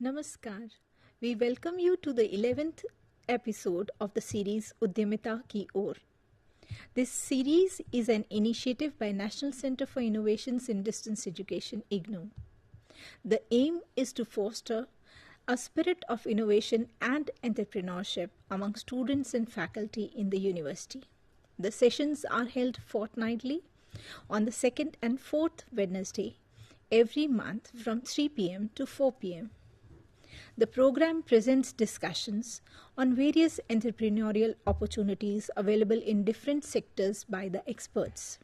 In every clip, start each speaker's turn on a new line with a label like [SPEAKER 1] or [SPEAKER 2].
[SPEAKER 1] Namaskar. We welcome you to the 11th episode of the series Udyamita Ki Or. This series is an initiative by National Center for Innovations in Distance Education, IGNOU. The aim is to foster a spirit of innovation and entrepreneurship among students and faculty in the university. The sessions are held fortnightly on the second and fourth Wednesday every month from 3 p.m. to 4 p.m. The program presents discussions on various entrepreneurial opportunities available in different sectors by the experts.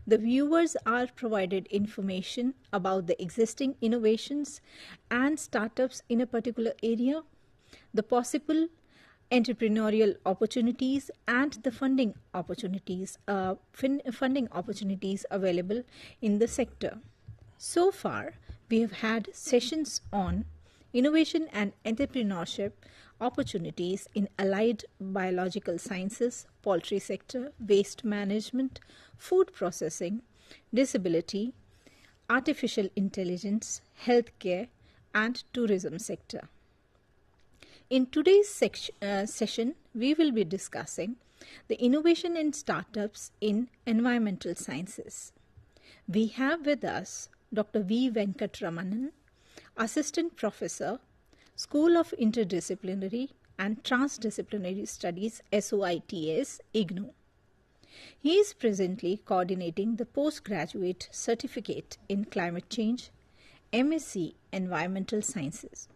[SPEAKER 1] The viewers are provided information about the existing innovations and startups in a particular area, the possible entrepreneurial opportunities, and the funding opportunities available in the sector. So far, we have had sessions on innovation and entrepreneurship opportunities in allied biological sciences, poultry sector, waste management, food processing, disability, artificial intelligence, healthcare, and tourism sector. In today's session, we will be discussing the innovation in startups in environmental sciences. We have with us Dr. Venkat Ramanan, Assistant Professor, School of Interdisciplinary and Transdisciplinary Studies, SOITS, IGNOU. He is presently coordinating the Postgraduate Certificate in Climate Change, MSc Environmental Sciences.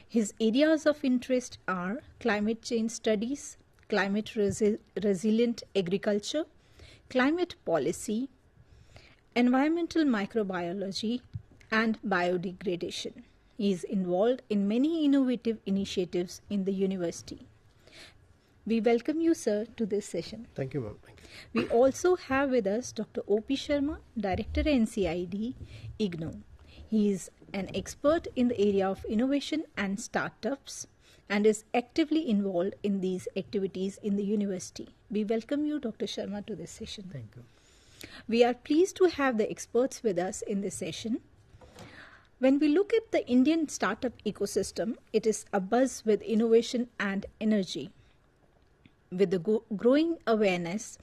[SPEAKER 1] His areas of interest are climate change studies, climate resilient agriculture, climate policy, environmental microbiology, and biodegradation. He is involved in many innovative initiatives in the university. We welcome you, sir, to this session.
[SPEAKER 2] Thank you, ma'am. Thank
[SPEAKER 1] We
[SPEAKER 2] you.
[SPEAKER 1] also have with us Dr. O.P. Sharma, Director NCIDE, IGNOU. He is an expert in the area of innovation and startups and is actively involved in these activities in the university. We welcome you, Dr. Sharma, to this session.
[SPEAKER 2] Thank you.
[SPEAKER 1] We are pleased to have the experts with us in this session. When we look at the Indian startup ecosystem, it is abuzz with innovation and energy. With the growing awareness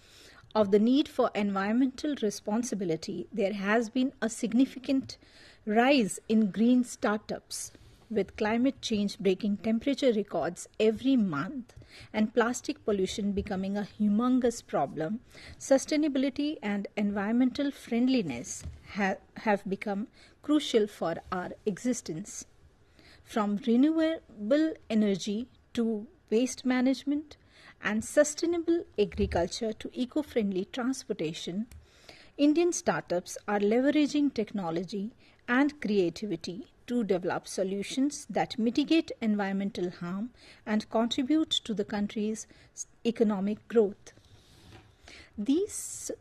[SPEAKER 1] of the need for environmental responsibility, there has been a significant rise in green startups, with climate change breaking temperature records every month and plastic pollution becoming a humongous problem. Sustainability and environmental friendliness have become crucial for our existence. From renewable energy to waste management and sustainable agriculture to eco-friendly transportation, Indian startups are leveraging technology and creativity to develop solutions that mitigate environmental harm and contribute to the country's economic growth. These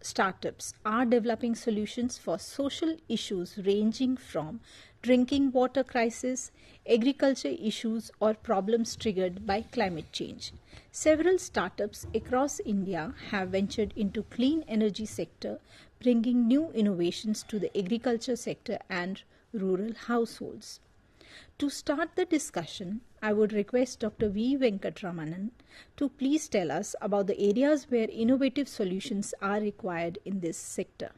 [SPEAKER 1] startups are developing solutions for social issues ranging from drinking water crisis, agriculture issues, or problems triggered by climate change. Several startups across India have ventured into clean energy sector, bringing new innovations to the agriculture sector and rural households. To start the discussion, I would request Dr. V. Venkat Ramanan to please tell us about the areas where innovative solutions are required in this sector.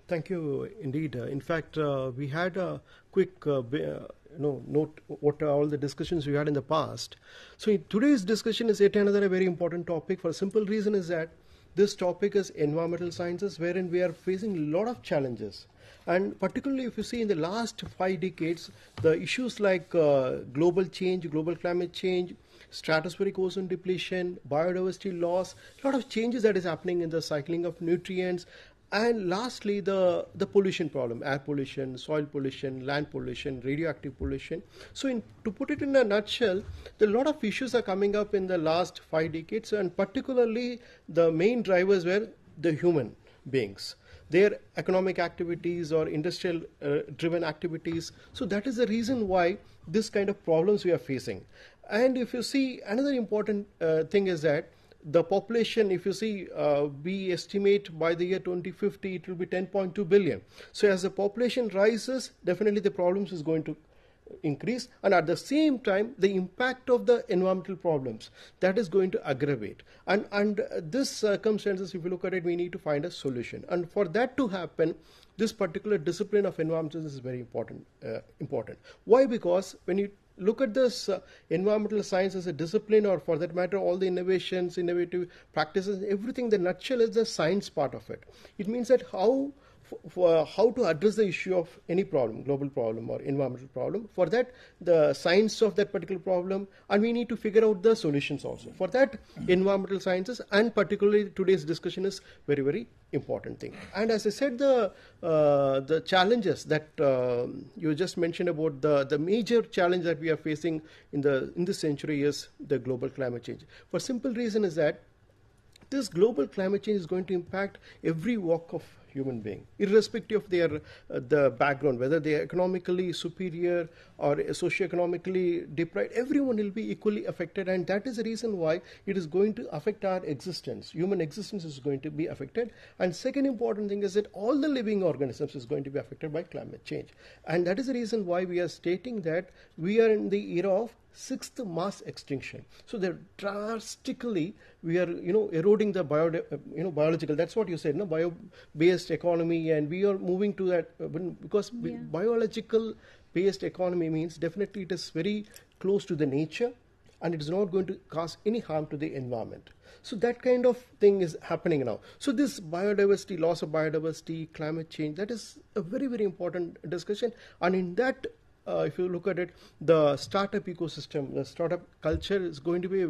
[SPEAKER 2] Thank you indeed. In fact, we had a quick note what all the discussions we had in the past. So today's discussion is yet another very important topic for a simple reason is that this topic is environmental sciences, wherein we are facing a lot of challenges. And particularly if you see in the last 5 decades, the issues like global change, global climate change, stratospheric ozone depletion, biodiversity loss, a lot of changes that is happening in the cycling of nutrients. And lastly, the pollution problem, air pollution, soil pollution, land pollution, radioactive pollution. So to put it in a nutshell, a lot of issues are coming up in the last 5 decades, and particularly the main drivers were the human beings, their economic activities or industrial driven activities. So that is the reason why this kind of problems we are facing. And if you see, another important thing is that the population, if you see, we estimate by the year 2050, it will be 10.2 billion. So as the population rises, definitely the problems is going to increase, and at the same time the impact of the environmental problems that is going to aggravate. And this circumstances, if you look at it, we need to find a solution, and for that to happen, this particular discipline of environmentalism is very important. Why? Because when you look at this environmental science as a discipline, or for that matter all the innovations, innovative practices, everything, the nutshell is the science part of it. It means that how to address the issue of any problem, global problem or environmental problem. For that, the science of that particular problem, and we need to figure out the solutions also. For that, environmental sciences, and particularly today's discussion, is very, very important thing. And as I said, the challenges that you just mentioned about the major challenge that we are facing in this century is the global climate change. For simple reason is that this global climate change is going to impact every walk of human being, irrespective of their the background, whether they are economically superior or socioeconomically deprived. Everyone will be equally affected, and that is the reason why it is going to affect our existence. Human existence is going to be affected. And second important thing is that all the living organisms is going to be affected by climate change, and that is the reason why we are stating that we are in the era of sixth mass extinction. So that drastically we are eroding the biological, that's what you said, no, bio-based economy, and we are moving to that because biological based economy means definitely it is very close to the nature, and it is not going to cause any harm to the environment. So that kind of thing is happening now. So this biodiversity, loss of biodiversity, climate change, that is a very, very important discussion. And in that, if you look at it, the startup ecosystem, the startup culture is going to play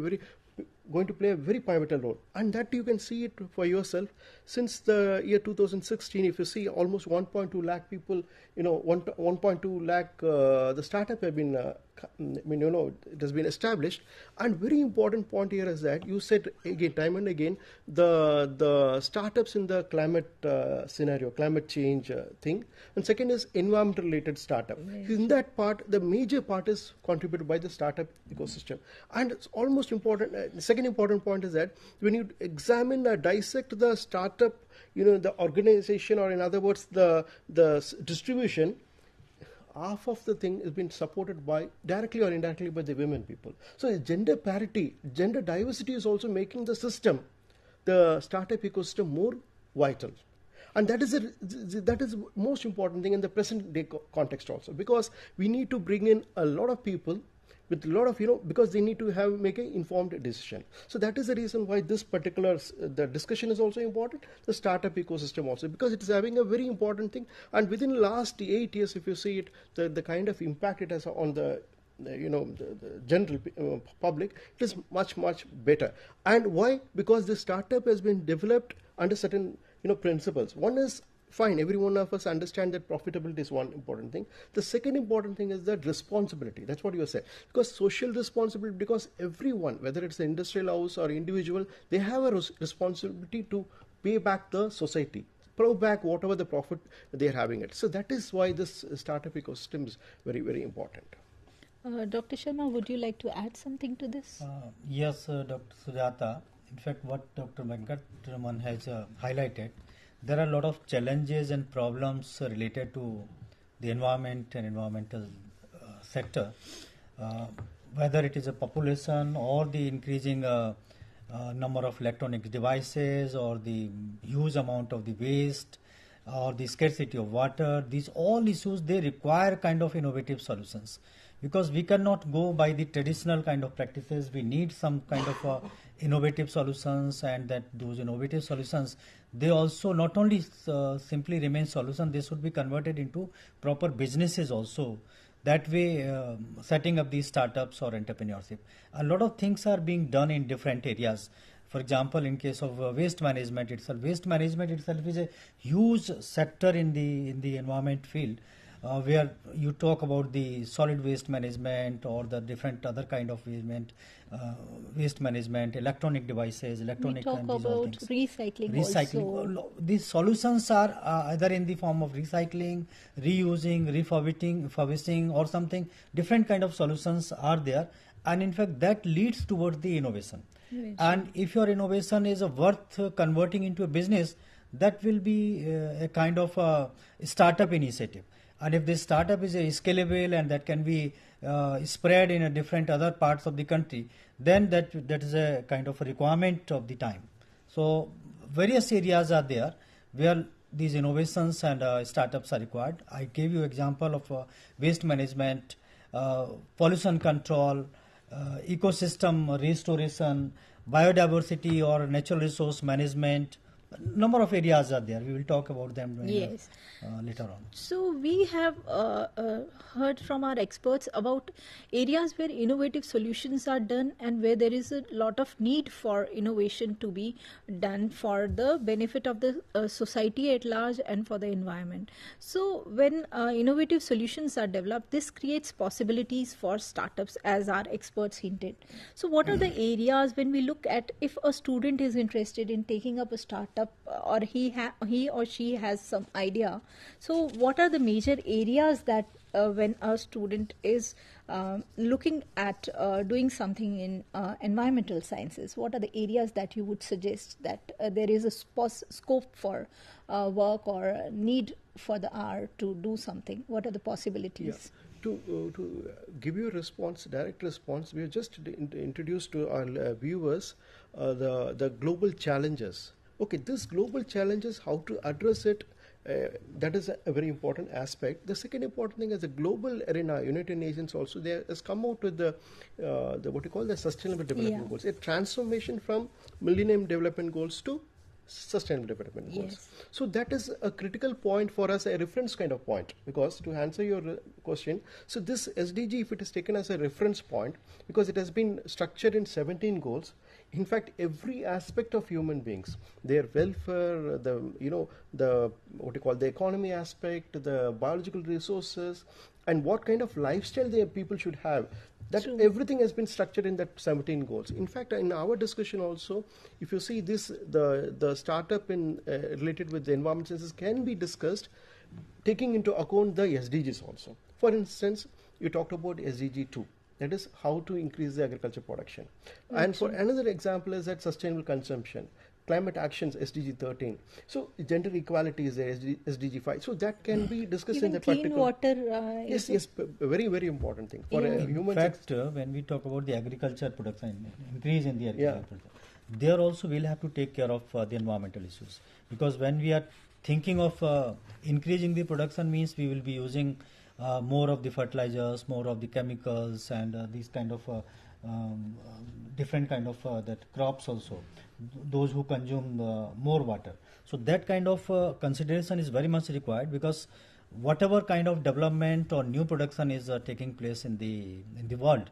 [SPEAKER 2] a very pivotal role, and that you can see it for yourself. Since the year 2016, if you see, almost 1.2 lakh people, 1.2 lakh the startup have been it has been established. And very important point here is that you said again, time and again, the startups in the climate scenario, climate change thing, and second is environmental related startup. In that part, the major part is contributed by the startup ecosystem. And it's almost important, second important point is that when you examine dissect the startup, the organization, or in other words the distribution, half of the thing has been supported by directly or indirectly by the women people. So gender parity, gender diversity is also making the system, the startup ecosystem, more vital. And that is most important thing in the present day context also, because we need to bring in a lot of people with a lot of, because they need to make an informed decision. So that is the reason why this particular, the discussion is also important, the startup ecosystem also, because it is having a very important thing. And within the last 8 years, if you see it, the kind of impact it has on the general public, it is much, much better. And why? Because the startup has been developed under certain, principles. One is, fine, every one of us understand that profitability is one important thing. The second important thing is that responsibility. That's what you said. Because social responsibility, because everyone, whether it's an industrial house or individual, they have a responsibility to pay back the society, pay back whatever the profit they're having it. So that is why this startup ecosystem is very, very important.
[SPEAKER 1] Dr. Sharma, would you like to add something to this?
[SPEAKER 3] Yes, Dr. Sujata. In fact, what Dr. Venkat has highlighted, there are a lot of challenges and problems related to the environment and environmental sector, whether it is a population or the increasing number of electronic devices, or the huge amount of the waste, or the scarcity of water. These all issues, they require kind of innovative solutions, because we cannot go by the traditional kind of practices. We need some kind of innovative solutions, and that those innovative solutions, they also not only simply remain solutions, they should be converted into proper businesses also. That way, setting up these startups or entrepreneurship, a lot of things are being done in different areas. For example, in case of waste management itself is a huge sector in the environment field, where you talk about the solid waste management or the different other kind of waste management, electronic devices, electronic.
[SPEAKER 1] We talk about recycling also.
[SPEAKER 3] These solutions are either in the form of recycling, reusing, refurbishing or something. Different kind of solutions are there, and in fact that leads towards the innovation. And if your innovation is worth converting into a business, that will be a kind of a startup initiative. And if this startup is scalable and that can be spread in a different other parts of the country, then that is a kind of a requirement of the time. So various areas are there where these innovations and startups are required. I gave you example of waste management, pollution control, ecosystem restoration, biodiversity or natural resource management. Number of areas are there. We will talk about them later on.
[SPEAKER 1] So we have heard from our experts about areas where innovative solutions are done and where there is a lot of need for innovation to be done for the benefit of the society at large and for the environment. So when innovative solutions are developed, this creates possibilities for startups, as our experts hinted. So what are the areas when we look at if a student is interested in taking up a startup or he or she has some idea? So what are the major areas that when a student is looking at doing something in environmental sciences, what are the areas that you would suggest that there is a scope for work or need for the R to do something? What are the possibilities?
[SPEAKER 2] Yeah. To give you a response, direct response, we have just introduced to our viewers the global challenges. Okay, this global challenges, how to address it, that is a very important aspect. The second important thing is the global arena. United Nations also there has come out with the what you call the Sustainable Development Goals, a transformation from Millennium Development Goals to Sustainable Development Goals.
[SPEAKER 1] Yes.
[SPEAKER 2] So that is a critical point for us, a reference kind of point, because to answer your question, so this SDG, if it is taken as a reference point, because it has been structured in 17 goals. In fact, every aspect of human beings, their welfare, the what you call the economy aspect, the biological resources, and what kind of lifestyle people should have, that
[SPEAKER 1] True.
[SPEAKER 2] everything has been structured in that 17 goals. In fact, in our discussion also, if you see this, the startup in related with the environment sciences can be discussed, taking into account the SDGs also. For instance, you talked about SDG 2. That is how to increase the agriculture production.
[SPEAKER 1] Okay.
[SPEAKER 2] And for another example is that sustainable consumption, climate actions, SDG 13. So gender equality is there, SDG 5. So that can be discussed
[SPEAKER 1] Even
[SPEAKER 2] in the
[SPEAKER 1] clean
[SPEAKER 2] particular.
[SPEAKER 1] water.
[SPEAKER 2] Yes, very, very important thing for a human.
[SPEAKER 3] In fact, when we talk about the agriculture production, increase in the agriculture production, there also we'll have to take care of the environmental issues, because when we are thinking of increasing the production, means we will be using more of the fertilizers, more of the chemicals, and these kind of different kind of that crops also, those who consume more water. So that kind of consideration is very much required, because whatever kind of development or new production is taking place in the world,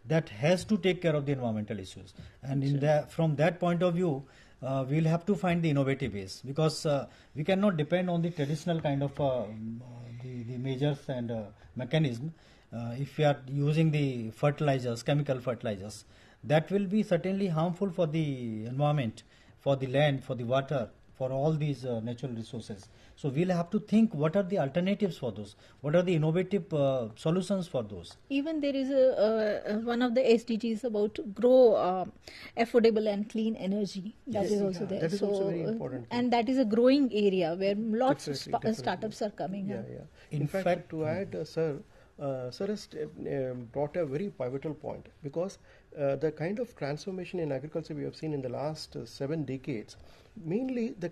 [SPEAKER 3] that has to take care of the environmental issues. And from that point of view, we'll have to find the innovative ways, because we cannot depend on the traditional kind of the measures and mechanism. If we are using the fertilizers, chemical fertilizers, that will be certainly harmful for the environment, for the land, for the water, for all these natural resources. So we'll have to think what are the alternatives for those, what are the innovative solutions for those.
[SPEAKER 1] Even there is one of the SDGs about grow affordable and clean energy. That is also there.
[SPEAKER 2] That is also very important.
[SPEAKER 1] And that is a growing area where lots of
[SPEAKER 2] Definitely.
[SPEAKER 1] startups are coming up.
[SPEAKER 2] In fact, to add, sir has brought a very pivotal point, because the kind of transformation in agriculture we have seen in the last 7 decades, mainly the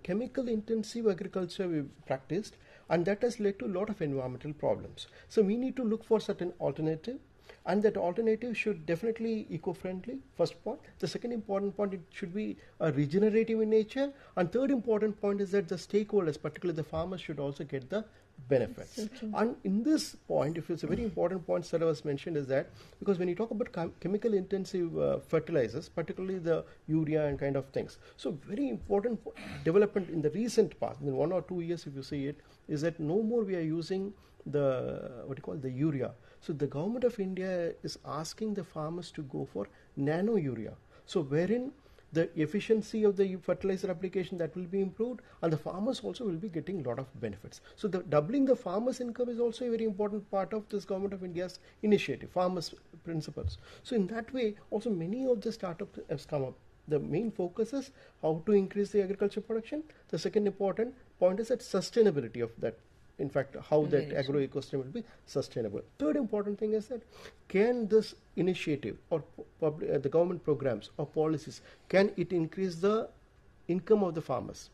[SPEAKER 2] chemical intensive agriculture we've practiced, and that has led to a lot of environmental problems. So we need to look for certain alternative, and that alternative should definitely eco-friendly, first point. The second important point, it should be regenerative in nature, and third important point is that the stakeholders, particularly the farmers, should also get the benefits.
[SPEAKER 1] So
[SPEAKER 2] and in this point, if it's a very important point Sarah was mentioned, is that because when you talk about chemical intensive fertilizers, particularly the urea and kind of things, so very important development in the recent past, in 1 or 2 years if you see it, is that no more we are using the urea. So the government of India is asking the farmers to go for nano urea, so wherein the efficiency of the fertilizer application that will be improved, and the farmers also will be getting a lot of benefits. So the doubling the farmers' income is also a very important part of this government of India's initiative, farmers' principles. So in that way, also many of the startups have come up. The main focus is how to increase the agriculture production. The second important point is that sustainability of that in fact, how that agro ecosystem will be sustainable. Third important thing is that can this initiative or the government programs or policies, can it increase the income of the farmers,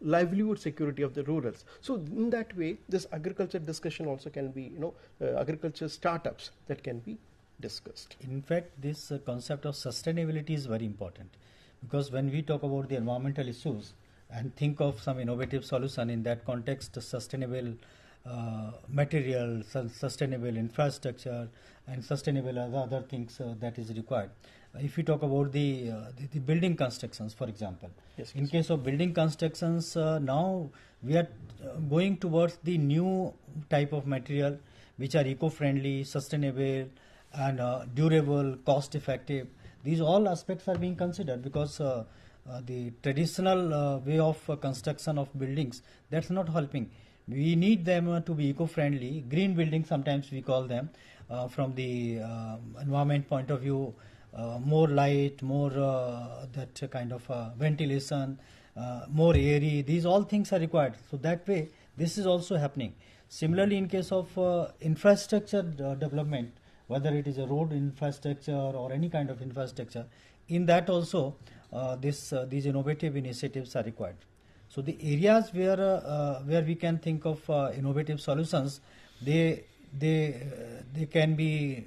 [SPEAKER 2] livelihood security of the rurals? So in that way, this agriculture discussion also can be, agriculture startups that can be discussed.
[SPEAKER 3] In fact, this concept of sustainability is very important, because when we talk about the environmental issues and think of some innovative solution in that context, sustainable material, sustainable infrastructure, and sustainable other things that is required. If we talk about the building constructions, for example, in case of building constructions, now we are going towards the new type of material which are eco-friendly, sustainable, and durable, cost-effective. These all aspects are being considered, because the traditional way of construction of buildings, that's not helping. We need them to be eco-friendly. Green buildings, sometimes we call them, from the environment point of view, more light, more that kind of ventilation, more airy. These all things are required. So that way, this is also happening. Similarly, in case of infrastructure development, whether it is a road infrastructure or any kind of infrastructure, in that also these innovative initiatives are required. So the areas where we can think of innovative solutions, they can be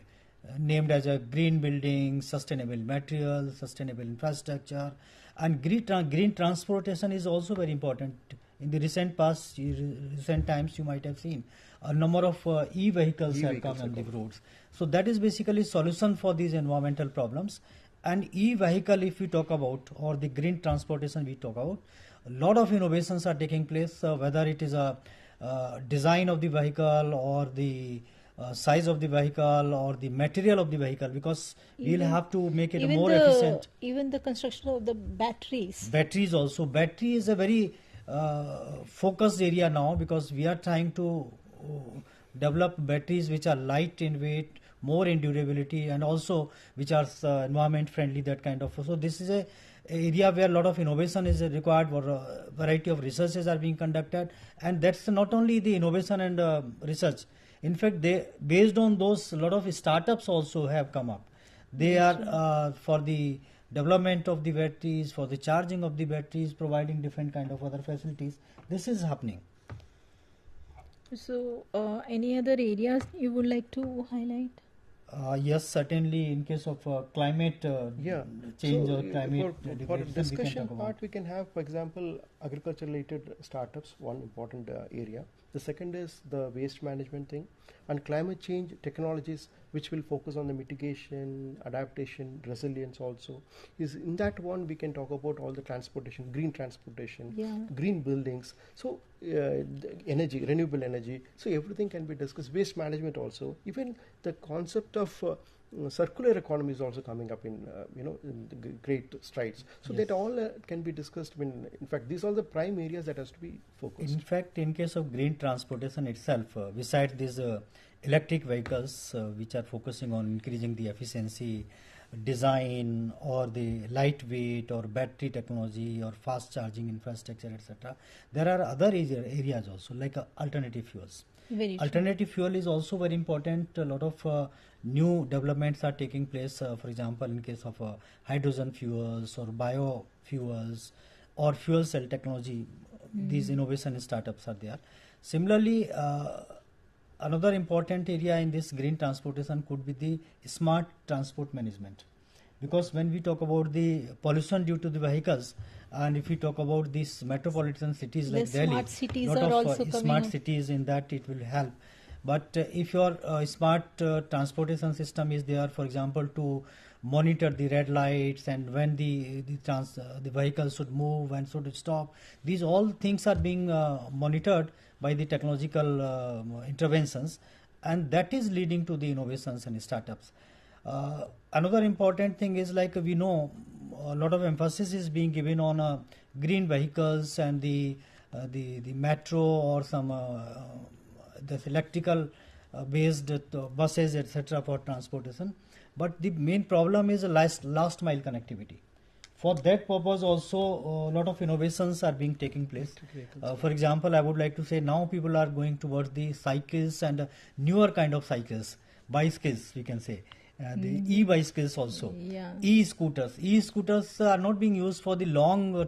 [SPEAKER 3] named as a green building, sustainable material, sustainable infrastructure, and green transportation is also very important. In the recent times, you might have seen a number of e-vehicles have come on the roads. So that is basically solution for these environmental problems. And e-vehicle, if we talk about, or the green transportation we talk about, a lot of innovations are taking place, whether it is a design of the vehicle, or the size of the vehicle, or the material of the vehicle, because we'll have to make it more efficient.
[SPEAKER 1] Even the construction of the batteries.
[SPEAKER 3] Batteries also. Battery is a very focused area now, because we are trying to develop batteries which are light in weight, more in durability, and also which are environment friendly, that kind of. So this is a area where a lot of innovation is required, or a variety of researches are being conducted, and that's not only the innovation and research. In fact, based on those, a lot of startups also have come up. They are for the development of the batteries, for the charging of the batteries, providing different kind of other facilities. This is happening.
[SPEAKER 1] So, any other areas you would like to highlight?
[SPEAKER 3] Yes, certainly. In case of climate change, or climate
[SPEAKER 2] for discussion part, we can have, for example, agriculture-related startups, one important area. The second is the waste management thing, and climate change technologies, which will focus on the mitigation, adaptation, resilience also. Is in that one we can talk about all the transportation, green transportation, green buildings. So energy, renewable energy. So everything can be discussed. Waste management also. Even the concept of circular economy is also coming up in in the great strides. So that all can be discussed. In fact, these are the prime areas that has to be focused.
[SPEAKER 3] In fact, in case of green transportation itself, besides these electric vehicles which are focusing on increasing the efficiency, design, or the lightweight or battery technology or fast charging infrastructure, etc., there are other areas also, like alternative fuels. Alternative fuel is also very important. A lot of new developments are taking place, for example, in case of hydrogen fuels or biofuels or fuel cell technology. These innovation startups are there. Similarly, another important area in this green transportation could be the smart transport management, because when we talk about the pollution due to the vehicles, and if we talk about these metropolitan cities like Delhi,
[SPEAKER 1] smart cities
[SPEAKER 3] lot
[SPEAKER 1] are
[SPEAKER 3] of
[SPEAKER 1] also
[SPEAKER 3] smart
[SPEAKER 1] coming
[SPEAKER 3] cities, in that it will help. But if your smart transportation system is there, for example, to monitor the red lights and when the vehicle should move and should stop, these all things are being monitored by the technological interventions, and that is leading to the innovations and startups. Another important thing is, like we know, a lot of emphasis is being given on green vehicles and the metro or some the electrical based buses, etc., for transportation. But the main problem is last mile connectivity. For that purpose also a lot of innovations are being taking place. For example, I would like to say now people are going towards the cycles and newer kind of cycles, bicycles we can say, the e-bicycles also, e-scooters. E-scooters are not being used for the long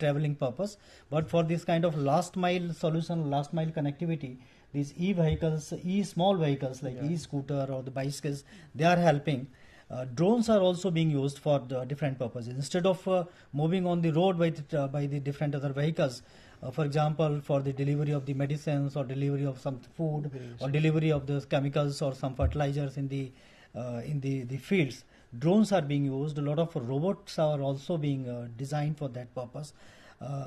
[SPEAKER 3] traveling purpose, but for this kind of last mile solution, last mile connectivity. These e-vehicles, e-small vehicles like e-scooter or the bicycles, they are helping. Drones are also being used for the different purposes. Instead of moving on the road by the different other vehicles, for example, for the delivery of the medicines or delivery of some food or delivery of the chemicals or some fertilizers in the fields, drones are being used. A lot of robots are also being designed for that purpose.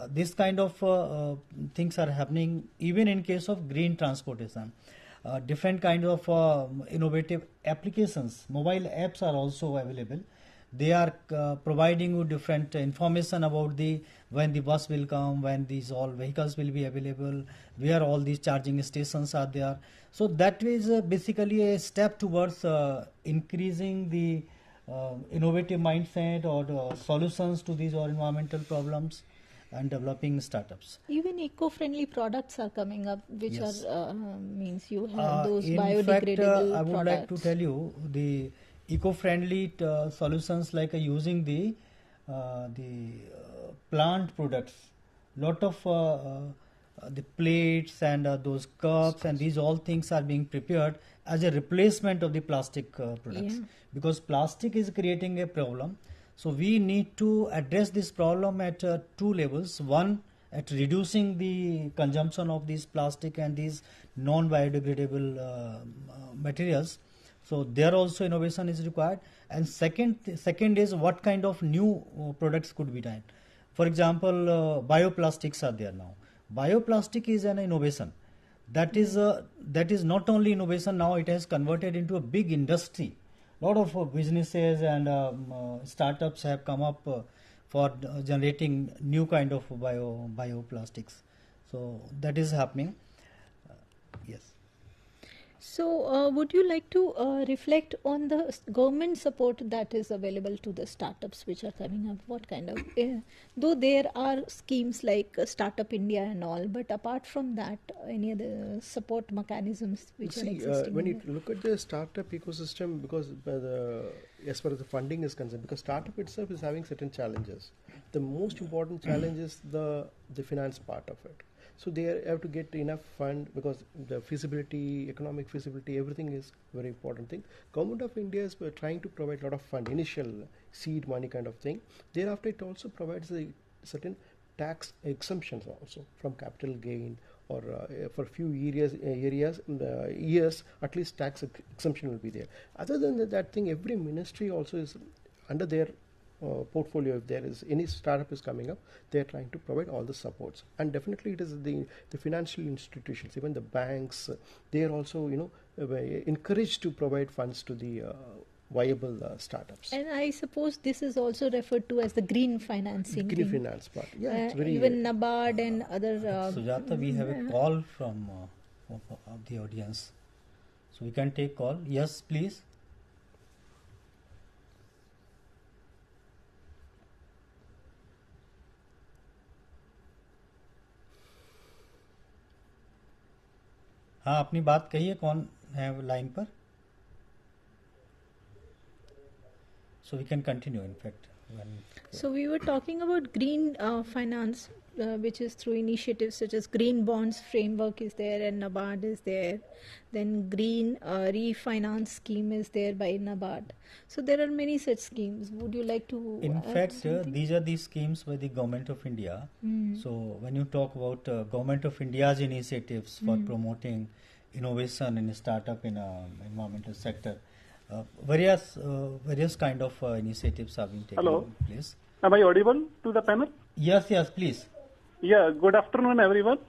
[SPEAKER 3] This kind of things are happening even in case of green transportation. Different kind of innovative applications, mobile apps are also available. They are providing you different information about when the bus will come, when these all vehicles will be available, where all these charging stations are there. So that is basically a step towards increasing the innovative mindset or solutions to these all environmental problems and developing startups.
[SPEAKER 1] Even eco-friendly products are coming up, which are means you have those
[SPEAKER 3] in
[SPEAKER 1] biodegradable
[SPEAKER 3] fact, I would
[SPEAKER 1] products.
[SPEAKER 3] like to tell you the eco-friendly solutions like using the plant products. Lot of the plates and those cups and these all things are being prepared as a replacement of the plastic products, because plastic is creating a problem. So we need to address this problem at two levels. One, at reducing the consumption of these plastic and these non-biodegradable materials. So there also innovation is required. And second is what kind of new products could be done. For example, bioplastics are there now. Bioplastic is an innovation. That is not only innovation, now it has converted into a big industry. Lot of businesses and startups have come up for generating new kind of bioplastics. So that is happening. Yes.
[SPEAKER 1] So would you like to reflect on the government support that is available to the startups which are coming up? What kind of, though there are schemes like Startup India and all, but apart from that, any other support mechanisms which are existing?
[SPEAKER 2] When you look at the startup ecosystem, because as far as the funding is concerned, because startup itself is having certain challenges. The most important challenge is the finance part of it. So they have to get enough fund, because the feasibility, economic feasibility, everything is very important thing. Government of India is trying to provide a lot of fund, initial seed money kind of thing. Thereafter, it also provides a certain tax exemptions also from capital gain, or for few years at least tax exemption will be there. Other than that thing, every ministry also is under their portfolio. If there is any startup is coming up, they are trying to provide all the supports. And definitely it is the financial institutions, even the banks, they are also encouraged to provide funds to the viable startups.
[SPEAKER 1] And I suppose this is also referred to as the green financing.
[SPEAKER 2] Green finance part. Yeah, it's very
[SPEAKER 1] even NABARD and other.
[SPEAKER 3] Sujata, we have a call from the audience, so we can take call. Yes, please. हाँ, अपनी बात कहिए, कौन है line पर? So we can continue, in fact.
[SPEAKER 1] So we were talking about green finance, which is through initiatives such as Green Bonds Framework is there, and NABARD is there. Then Green Refinance Scheme is there by NABARD. So there are many such schemes. Would you like to?
[SPEAKER 3] In fact, these are the schemes by the Government of India. So when you talk about Government of India's initiatives for promoting innovation in startup in environmental sector, various kind of initiatives have been taken.
[SPEAKER 4] Hello.
[SPEAKER 3] Please.
[SPEAKER 4] Am I audible to the panel?
[SPEAKER 3] Yes, please.
[SPEAKER 4] Yeah, good afternoon everyone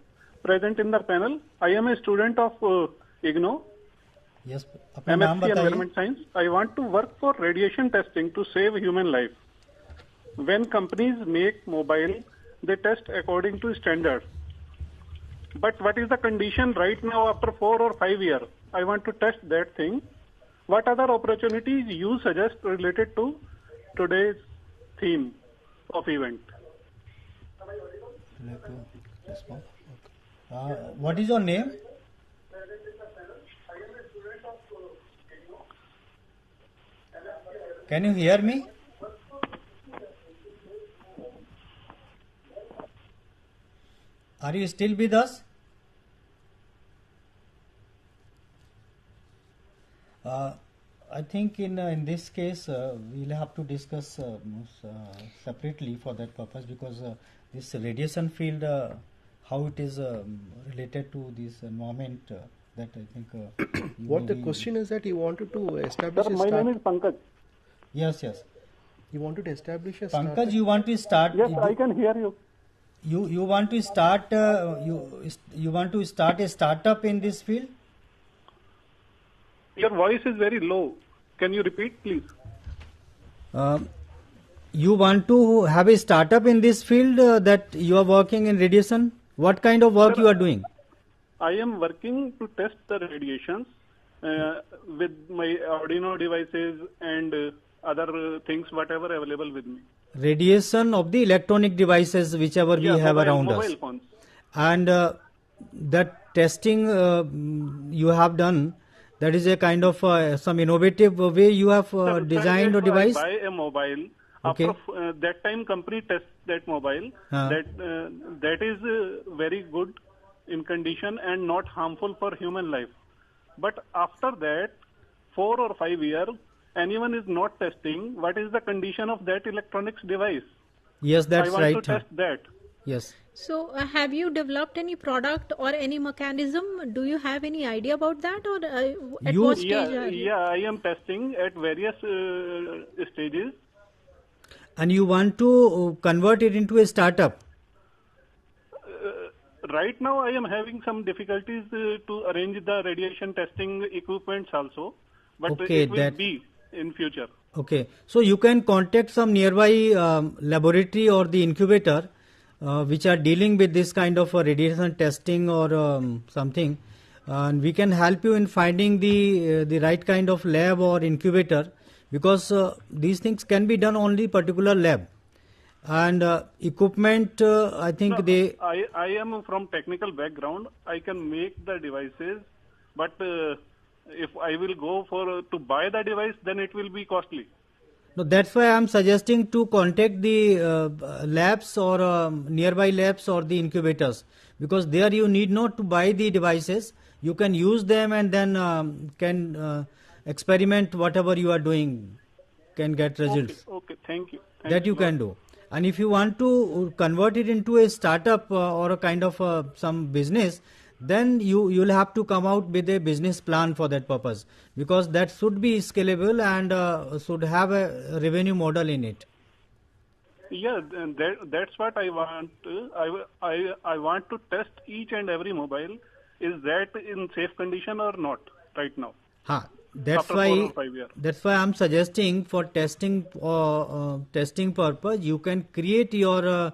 [SPEAKER 4] present in the panel. I am a student of IGNOU,
[SPEAKER 3] Yes, अपना नाम
[SPEAKER 4] MSc
[SPEAKER 3] बताइए.
[SPEAKER 4] Environment Science. I want to work for radiation testing to save human life. When companies make mobile, they test according to standards. But what is the condition right now after 4 or 5 years? I want to test that thing. What other opportunities you suggest related to today's theme? of event.
[SPEAKER 3] Like to respond. What is your name? Can you hear me? Are you still with us? I think in this case we'll have to discuss separately for that purpose, because this radiation field, how it is related to this environment, that I think
[SPEAKER 2] What the question is that he wanted to establish
[SPEAKER 4] Sir,
[SPEAKER 2] a
[SPEAKER 4] my
[SPEAKER 2] start.
[SPEAKER 4] name is Pankaj.
[SPEAKER 3] Yes.
[SPEAKER 2] He wanted to establish a
[SPEAKER 3] Pankaj,
[SPEAKER 2] startup.
[SPEAKER 3] you want to start?
[SPEAKER 4] Yes, I can hear you.
[SPEAKER 3] You want to start you want to start a startup in this field?
[SPEAKER 4] Your voice is very low. Can you repeat, please?
[SPEAKER 3] You want to have a startup in this field, that you are working in radiation? What kind of work
[SPEAKER 4] Sir,
[SPEAKER 3] you are doing?
[SPEAKER 4] I am working to test the radiations with my Arduino devices and other things, whatever available with me.
[SPEAKER 3] Radiation of the electronic devices whichever we have around
[SPEAKER 4] mobile
[SPEAKER 3] us.
[SPEAKER 4] phones.
[SPEAKER 3] And that testing you have done, that is a kind of some innovative way you have
[SPEAKER 4] Sir,
[SPEAKER 3] designed a
[SPEAKER 4] if
[SPEAKER 3] device?
[SPEAKER 4] I buy a mobile,
[SPEAKER 3] Okay.
[SPEAKER 4] after that time company tests that mobile, that is very good in condition and not harmful for human life. But after that, 4 or 5 years, anyone is not testing what is the condition of that electronics device.
[SPEAKER 3] Yes, that's
[SPEAKER 4] I want
[SPEAKER 3] right.
[SPEAKER 4] to test that.
[SPEAKER 3] Yes.
[SPEAKER 1] So, have you developed any product or any mechanism? Do you have any idea about that, or at
[SPEAKER 3] You-
[SPEAKER 1] what stage are you?
[SPEAKER 4] Yeah, I am testing at various stages.
[SPEAKER 3] And you want to convert it into a startup?
[SPEAKER 4] Right now, I am having some difficulties to arrange the radiation testing equipments also, but
[SPEAKER 3] Okay,
[SPEAKER 4] it will
[SPEAKER 3] that-
[SPEAKER 4] be in future.
[SPEAKER 3] Okay, so you can contact some nearby laboratory or the incubator which are dealing with this kind of radiation testing or something, and we can help you in finding the right kind of lab or incubator, because these things can be done only particular lab. And equipment, I think
[SPEAKER 4] No,
[SPEAKER 3] they...
[SPEAKER 4] I am from technical background. I can make the devices, but if I will go for to buy the device, then it will be costly.
[SPEAKER 3] No, that's why I'm suggesting to contact the labs or nearby labs or the incubators, because there you need not to buy the devices. You can use them and then can experiment whatever you are doing, can get results.
[SPEAKER 4] Okay, thank you.
[SPEAKER 3] That you can do. And if you want to convert it into a startup or a kind of some business, then you'll have to come out with a business plan for that purpose, because that should be scalable and should have a revenue model in it.
[SPEAKER 4] Yeah, and that's what I want. I want to test each and every mobile. Is that in safe condition or not right now?
[SPEAKER 3] That's
[SPEAKER 4] After 4
[SPEAKER 3] why
[SPEAKER 4] or 5 years.
[SPEAKER 3] that's why I'm suggesting for testing purpose, you can create your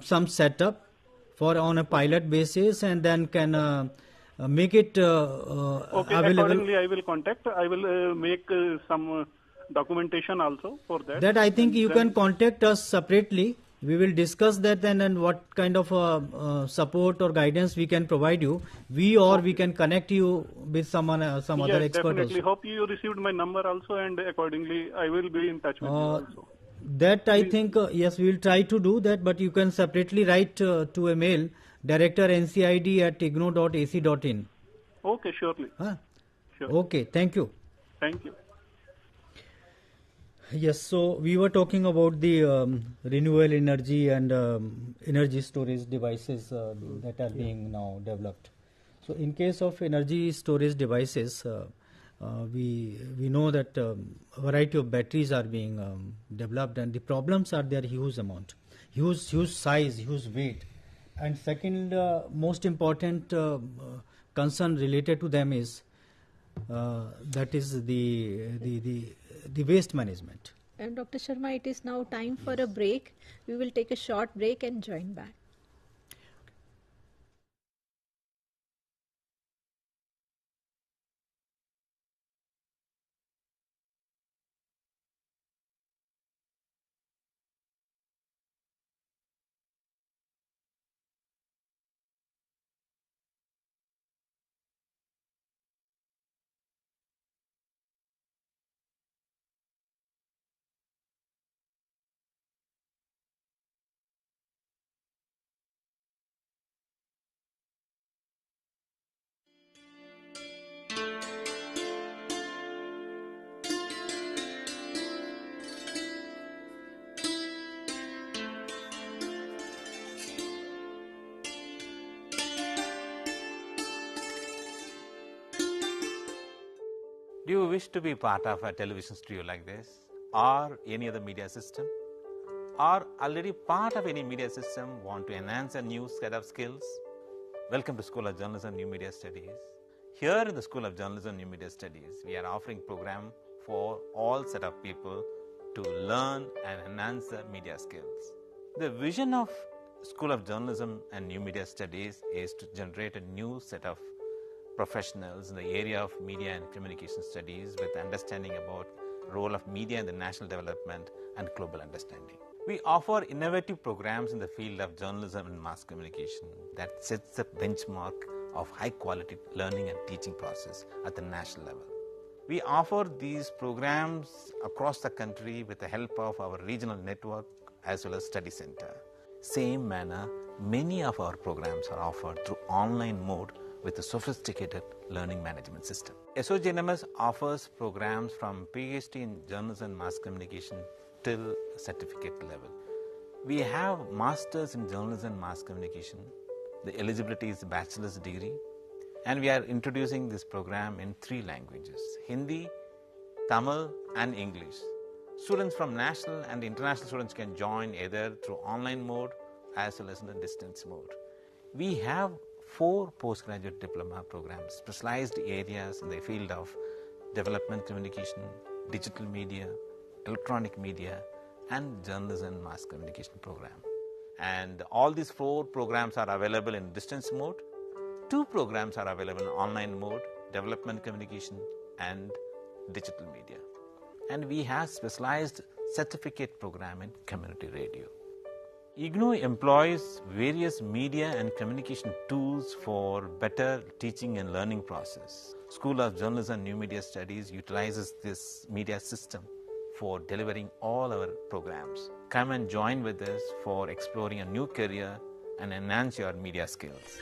[SPEAKER 3] some setup for on a pilot basis, and then can make it
[SPEAKER 4] Okay,
[SPEAKER 3] available.
[SPEAKER 4] accordingly I will contact. I will make some documentation also for that.
[SPEAKER 3] That I think
[SPEAKER 4] And
[SPEAKER 3] you
[SPEAKER 4] then-
[SPEAKER 3] can contact us separately. We will discuss that, and what kind of support or guidance we can provide you. We can connect you with someone, some other
[SPEAKER 4] Yes,
[SPEAKER 3] expert
[SPEAKER 4] definitely.
[SPEAKER 3] also.
[SPEAKER 4] Hope you received my number also, and accordingly I will be in touch with you also.
[SPEAKER 3] That I think, yes, we will try to do that, but you can separately write to a mail, director ncid@ignou.ac.in.
[SPEAKER 4] Okay, surely. Sure.
[SPEAKER 3] Okay, thank you.
[SPEAKER 4] Thank you.
[SPEAKER 3] Yes, so we were talking about the renewable energy and energy storage devices that are being now developed. So in case of energy storage devices, we know that a variety of batteries are being developed, and the problems are there huge amount, huge size, huge weight. And second most important concern related to them is that is the waste management.
[SPEAKER 1] And Dr. Sharma, it is now time for a break. We will take a short break and join back.
[SPEAKER 5] Do you wish to be part of a television studio like this or any other media system? Or already part of any media system, want to enhance a new set of skills? Welcome to School of Journalism and New Media Studies. Here in the School of Journalism and New Media Studies, we are offering program for all set of people to learn and enhance their media skills. The vision of School of Journalism and New Media Studies is to generate a new set of professionals in the area of media and communication studies with understanding about role of media in the national development and global understanding. We offer innovative programs in the field of journalism and mass communication that sets the benchmark of high quality learning and teaching process at the national level. We offer these programs across the country with the help of our regional network as well as study center. Same manner, many of our programs are offered through online mode with a sophisticated learning management system. SOITS offers programs from PhD in journalism and mass communication till certificate level. We have masters in journalism and mass communication. The eligibility is bachelor's degree, and we are introducing this program in 3 languages: Hindi, Tamil and English. Students from national and international students can join either through online mode as well as in the distance mode. We have 4 postgraduate diploma programs, specialized areas in the field of development communication, digital media, electronic media and journalism and mass communication program. And all these 4 programs are available in distance mode. 2 programs are available in online mode, development communication and digital media. And we have specialized certificate program in community radio. IGNOU employs various media and communication tools for better teaching and learning process. School of Journalism and New Media Studies utilizes this media system for delivering all our programs. Come and join with us for exploring a new career and enhance your media skills.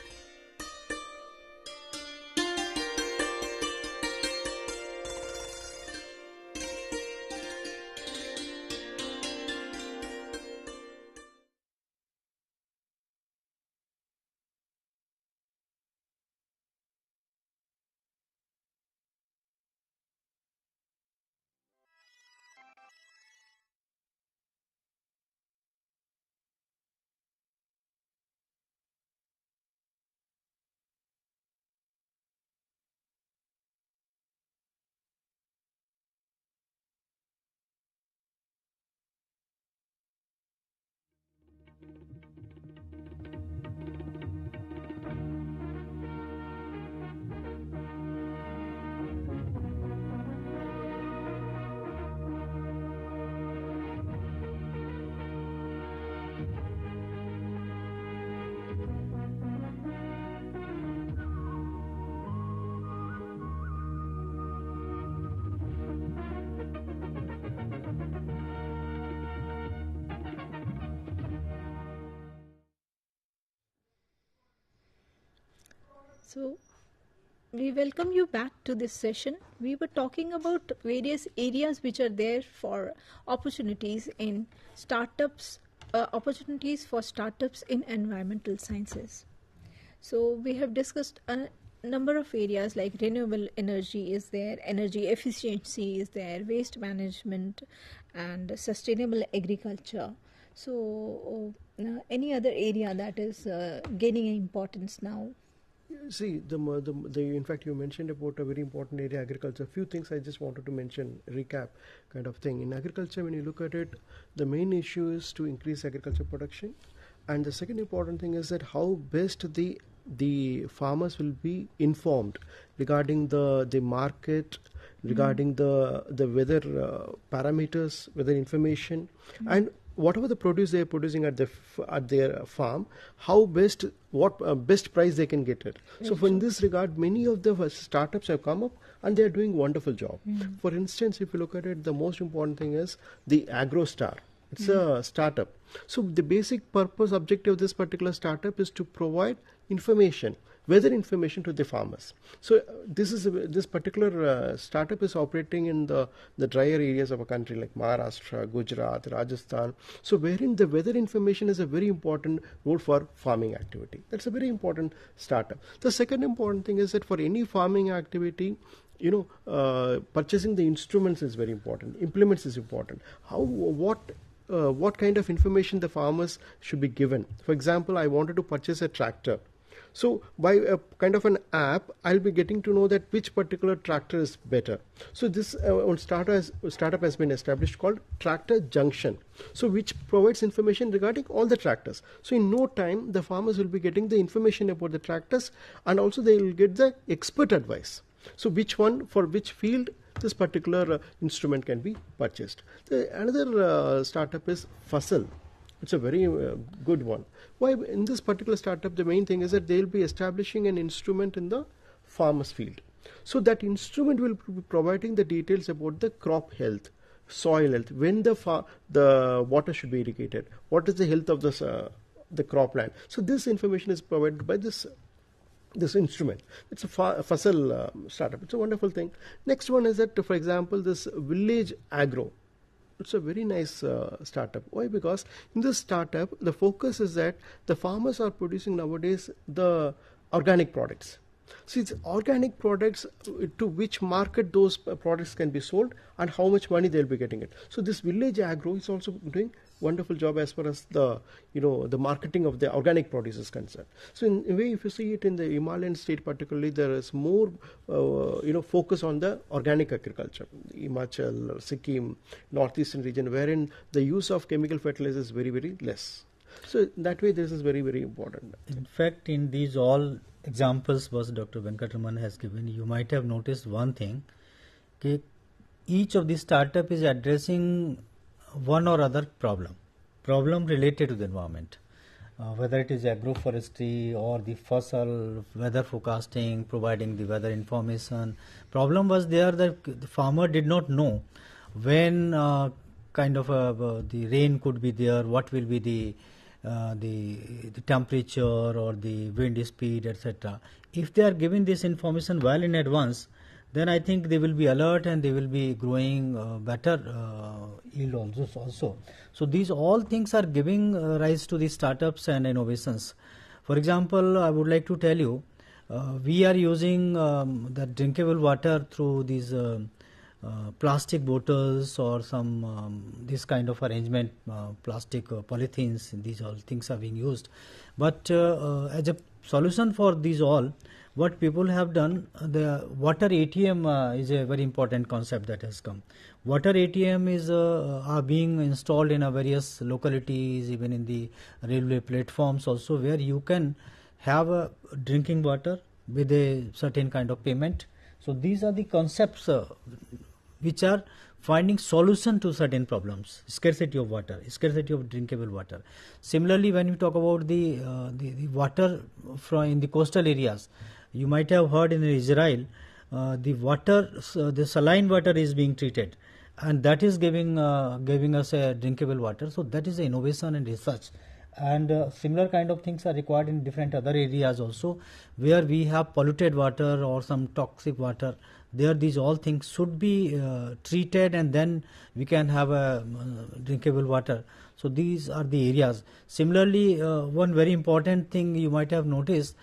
[SPEAKER 1] So, we welcome you back to this session. We were talking about various areas which are there for opportunities in startups, opportunities for startups in environmental sciences. So, we have discussed a number of areas like renewable energy is there, energy efficiency is there, waste management and sustainable agriculture. So, any other area that is gaining importance now?
[SPEAKER 2] See, in fact, you mentioned about a very important area, agriculture. A few things I just wanted to mention, recap kind of thing. In agriculture, when you look at it, the main issue is to increase agriculture production. And the second important thing is that how best the farmers will be informed regarding the market, regarding the weather parameters, weather information, and whatever the produce they are producing at their farm, how best price they can get it. So, in this regard, many of the startups have come up and they are doing wonderful job. For instance, if you look at it, the most important thing is the AgroStar. It's a startup. So, the basic purpose, objective of this particular startup is to provide information, weather information to the farmers. So this particular startup is operating in the drier areas of a country like Maharashtra, Gujarat, Rajasthan. So wherein the weather information is a very important role for farming activity. That's a very important startup. The second important thing is that for any farming activity, purchasing the instruments is very important. Implements is important. What kind of information the farmers should be given? For example, I wanted to purchase a tractor. So by a kind of an app, I'll be getting to know that which particular tractor is better. So this startup has been established called Tractor Junction. So which provides information regarding all the tractors. So in no time, the farmers will be getting the information about the tractors, and also they will get the expert advice. So which one for which field this particular instrument can be purchased. Another startup is Fussel. It's a very good one. Why in this particular startup, the main thing is that they will be establishing an instrument in the farmer's field. So that instrument will be providing the details about the crop health, soil health, when the water should be irrigated, what is the health of the cropland. So this information is provided by this instrument. It's a Fussel startup. It's a wonderful thing. Next one is that, for example, this Village Agro. It's a very nice startup. Why? Because in this startup, the focus is that the farmers are producing nowadays the organic products. See, it's organic products to which market those products can be sold and how much money they'll be getting it. So this Village Agro is also doing wonderful job as far as the marketing of the organic produce is concerned. So in a way, if you see it in the Himalayan state particularly, there is more focus on the organic agriculture. Himachal, Sikkim, northeastern region, wherein the use of chemical fertilizer is very, very less. So that way, this is very, very important.
[SPEAKER 3] In fact, in these all examples was Dr. Venkat Ramanan has given, you might have noticed one thing, that each of these startup is addressing one or other problem related to the environment, whether it is agroforestry or the fossil weather forecasting, providing the weather information. Problem was there that the farmer did not know when the rain could be there, what will be the temperature or the wind speed, etc. If they are given this information well in advance, then I think they will be alert and they will be growing better yield also. So these all things are giving rise to the startups and innovations. For example, I would like to tell you, we are using the drinkable water through these plastic bottles or some this kind of arrangement, plastic polythenes. These all things are being used. But as a solution for these all, what people have done, the water ATM is a very important concept that has come. Water ATM are being installed in various localities, even in the railway platforms also, where you can have a drinking water with a certain kind of payment. So these are the concepts which are finding solution to certain problems: scarcity of water, scarcity of drinkable water. Similarly, when we talk about the water in the coastal areas, you might have heard in Israel, the saline water is being treated, and that is giving us a drinkable water. So that is the innovation and research. And similar kind of things are required in different other areas also, where we have polluted water or some toxic water. There, these all things should be treated, and then we can have a drinkable water. So these are the areas. Similarly, one very important thing you might have noticed,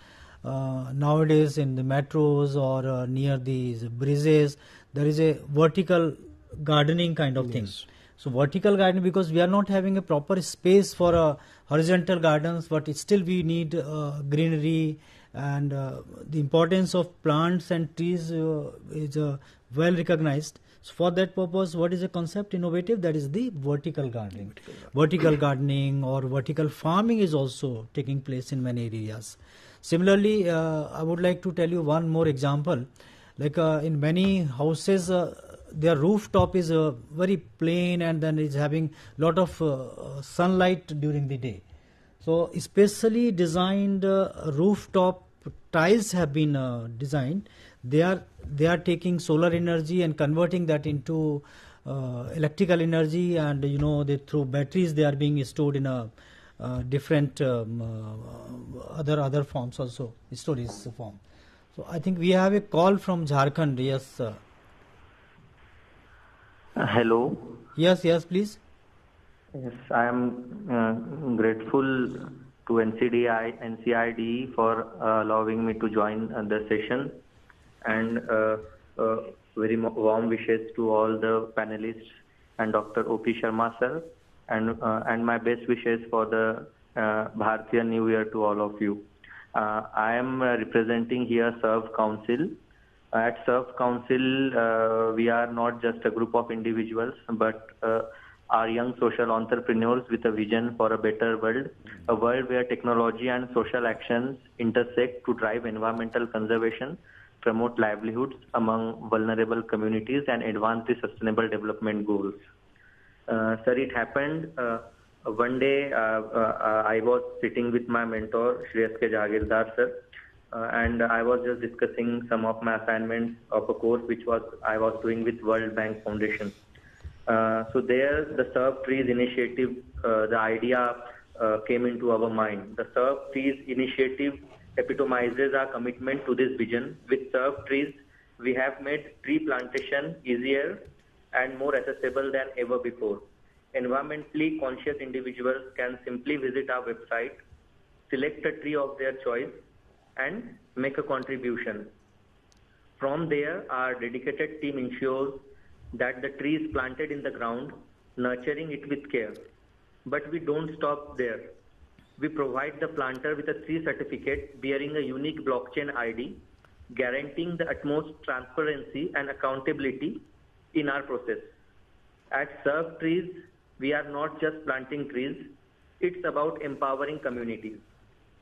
[SPEAKER 3] nowadays in the metros or near these bridges, there is a vertical gardening kind of thing. So vertical gardening, because we are not having a proper space for horizontal gardens, but still we need greenery, and the importance of plants and trees is well recognized. So for that purpose, what is a concept innovative? That is the vertical gardening. Vertical gardening or vertical farming is also taking place in many areas. Similarly, I would like to tell you one more example. Like in many houses, their rooftop is very plain, and then is having lot of sunlight during the day. So especially designed rooftop tiles have been designed. They are taking solar energy and converting that into electrical energy, and through batteries they are being stored in a different other forms also, storage form. So I think we have a call from Jharkhand. Yes.
[SPEAKER 6] Hello.
[SPEAKER 3] Yes, please.
[SPEAKER 6] Yes, I am grateful to NCIDE for allowing me to join the session. And very warm wishes to all the panelists and Dr. O.P. Sharma sir, and my best wishes for the Bharatiya New Year to all of you. I am representing here Serve Council. At Serve Council, we are not just a group of individuals, but are young social entrepreneurs with a vision for a better world, a world where technology and social actions intersect to drive environmental conservation, promote livelihoods among vulnerable communities, and advance the sustainable development goals. Sir, it happened one day I was sitting with my mentor, Shri S.K. Jagirdar sir, and I was just discussing some of my assignments of a course which I was doing with World Bank Foundation. So there, the Serve Trees initiative, the idea came into our mind. The Serve Trees initiative epitomizes our commitment to this vision. With Serve Trees, we have made tree plantation easier and more accessible than ever before. Environmentally conscious individuals can simply visit our website, select a tree of their choice, and make a contribution. From there, our dedicated team ensures that the tree is planted in the ground, nurturing it with care. But we don't stop there. We provide the planter with a tree certificate bearing a unique blockchain ID, guaranteeing the utmost transparency and accountability in our process. At Serve Trees, we are not just planting trees, it's about empowering communities.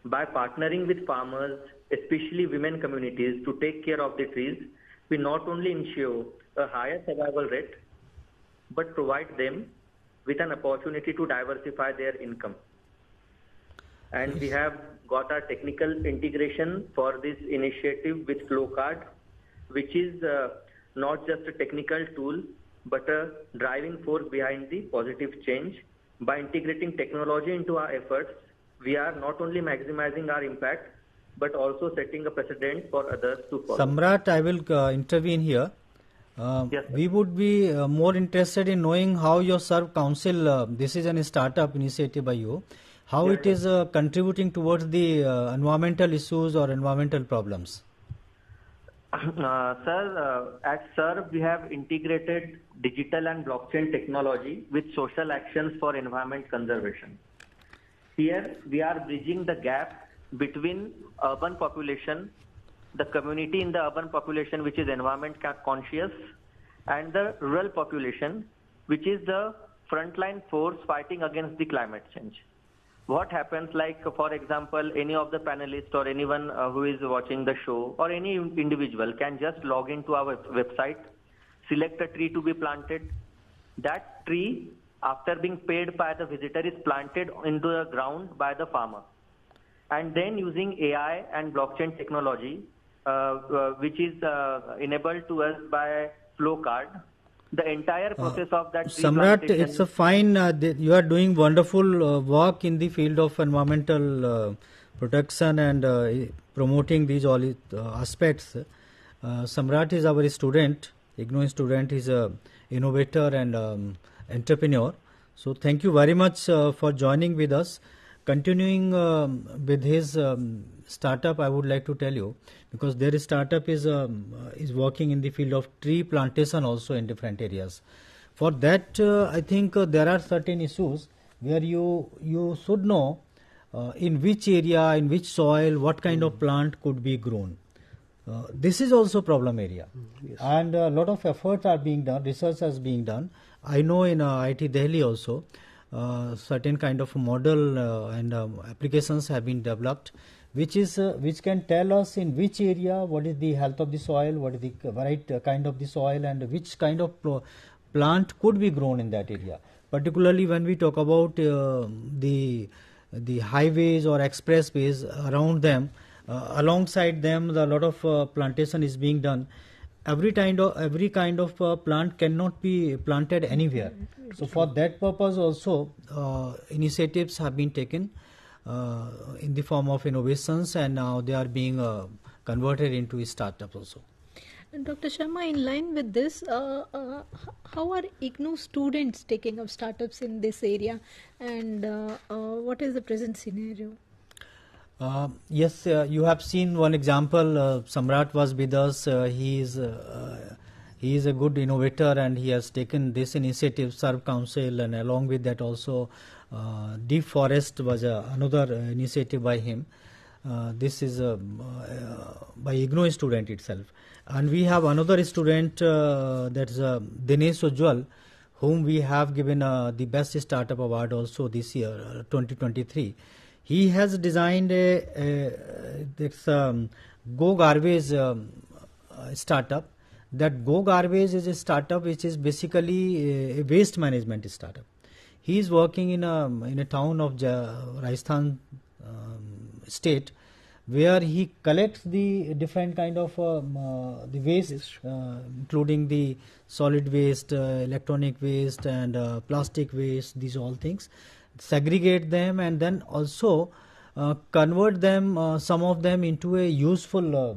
[SPEAKER 6] By partnering with farmers, especially women communities, to take care of the trees, we not only ensure a higher survival rate, but provide them with an opportunity to diversify their income. And we have got our technical integration for this initiative with Flowcard, which is not just a technical tool, but a driving force behind the positive change. By integrating technology into our efforts, we are not only maximizing our impact, but also setting a precedent for others to follow.
[SPEAKER 3] Samrat, I will intervene here.
[SPEAKER 6] Yes,
[SPEAKER 3] we would be more interested in knowing how your Serve Council, this is a startup initiative by you, how it is contributing towards the environmental issues or environmental problems.
[SPEAKER 6] Sir, at Serve, we have integrated digital and blockchain technology with social actions for environment conservation. Here, we are bridging the gap between urban population, the community in the urban population which is environment conscious, and the rural population which is the frontline force fighting against the climate change. What happens, like for example, any of the panelists or anyone who is watching the show or any individual can just log into our website, select a tree to be planted. That tree, after being paid by the visitor, is planted into the ground by the farmer. And then using AI and blockchain technology, which is enabled to us by Flowcard, the entire process of that tree
[SPEAKER 3] Samrat,
[SPEAKER 6] plantation.
[SPEAKER 3] it's a fine, you are doing wonderful work in the field of environmental protection and promoting these all aspects. Samrat is our student, IGNOU student, is a innovator and entrepreneur. So thank you very much for joining with us. Continuing with his startup, I would like to tell you, because their startup is working in the field of tree plantation also in different areas. For that, I think there are certain issues where you should know in which area, in which soil, what kind of plant could be grown. This is also problem area, yes. And a lot of efforts are being done, research is being done. I know in IIT Delhi also certain kind of model and applications have been developed, which can tell us in which area what is the health of the soil, what is the right kind of the soil, and which kind of plant could be grown in that area. Particularly when we talk about the highways or expressways around them, alongside them, a lot of plantation is being done. Every kind of plant cannot be planted anywhere. So for that purpose also initiatives have been taken in the form of innovations, and now they are being converted into startups also.
[SPEAKER 1] And Dr. Sharma, in line with this, how are IGNOU students taking up startups in this area, and what is the present scenario?
[SPEAKER 3] Yes, you have seen one example. Samrat was with us. He is a good innovator, and he has taken this initiative, Serve Council, and along with that also Deep Forest was another initiative by him. This is by IGNOU student itself. And we have another student, that's Dinesh Ujjwal, whom we have given the Best Startup Award also this year, 2023. He has designed this Go Garbage startup. That Go Garbage is a startup which is basically a waste management startup. He is working in a town of Rajasthan state, where he collects the different kind of the waste, including the solid waste, electronic waste, and plastic waste. These all things, segregate them, and then also convert them, some of them, into a useful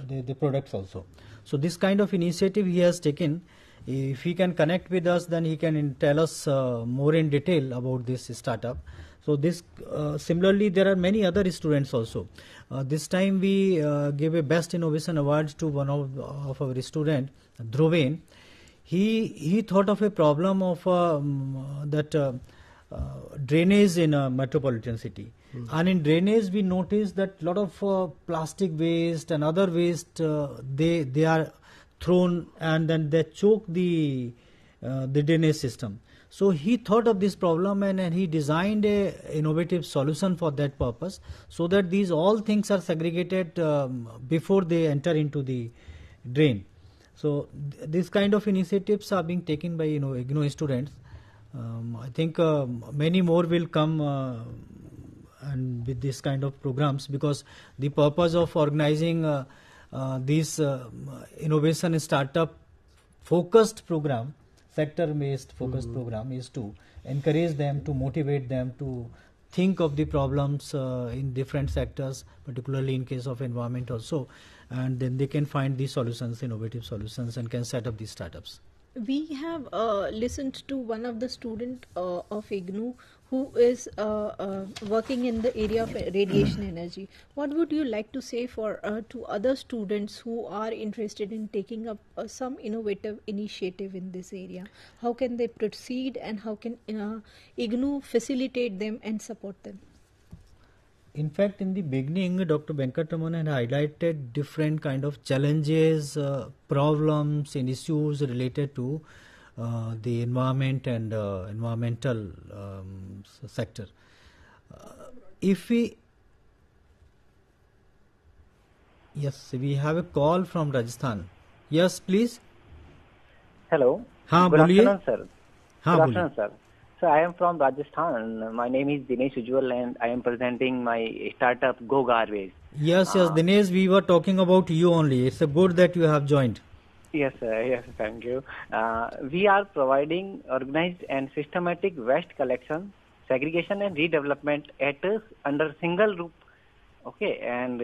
[SPEAKER 3] the products also. So this kind of initiative he has taken. If he can connect with us, then he can tell us more in detail about this startup. So this similarly, there are many other students also. This time we gave a Best Innovation Award to one of our student, Dhruven. He thought of a problem of that drainage in a metropolitan city. And in drainage, we noticed that lot of plastic waste and other waste they are thrown, and then they choke the drainage system. So he thought of this problem, and he designed a innovative solution for that purpose, so that these all things are segregated before they enter into the drain. So this kind of initiatives are being taken by IGNOU students. I think many more will come and with this kind of programs, because the purpose of organizing this innovation startup focused program, sector-based focused program, is to encourage them, to motivate them to think of the problems in different sectors, particularly in case of environment also, and then they can find these solutions, innovative solutions, and can set up these startups.
[SPEAKER 1] We have listened to one of the student of IGNOU who is working in the area of radiation energy. What would you like to say for to other students who are interested in taking up some innovative initiative in this area? How can they proceed, and how can IGNOU facilitate them and support them?
[SPEAKER 3] In fact, in the beginning, Dr. Venkat had highlighted different kind of challenges, problems, and issues related to the environment and environmental sector. If we have a call from Rajasthan. Yes, please.
[SPEAKER 7] Hello. Good afternoon, sir. Good afternoon, sir. So I am from Rajasthan. My name is Dinesh Ujjwal, and I am presenting my startup Go Garbage.
[SPEAKER 3] Yes, Dinesh, we were talking about you only. It's good that you have joined.
[SPEAKER 7] Yes, sir. Yes, thank you. We are providing organized and systematic waste collection, segregation, and redevelopment at under single roof. Okay, and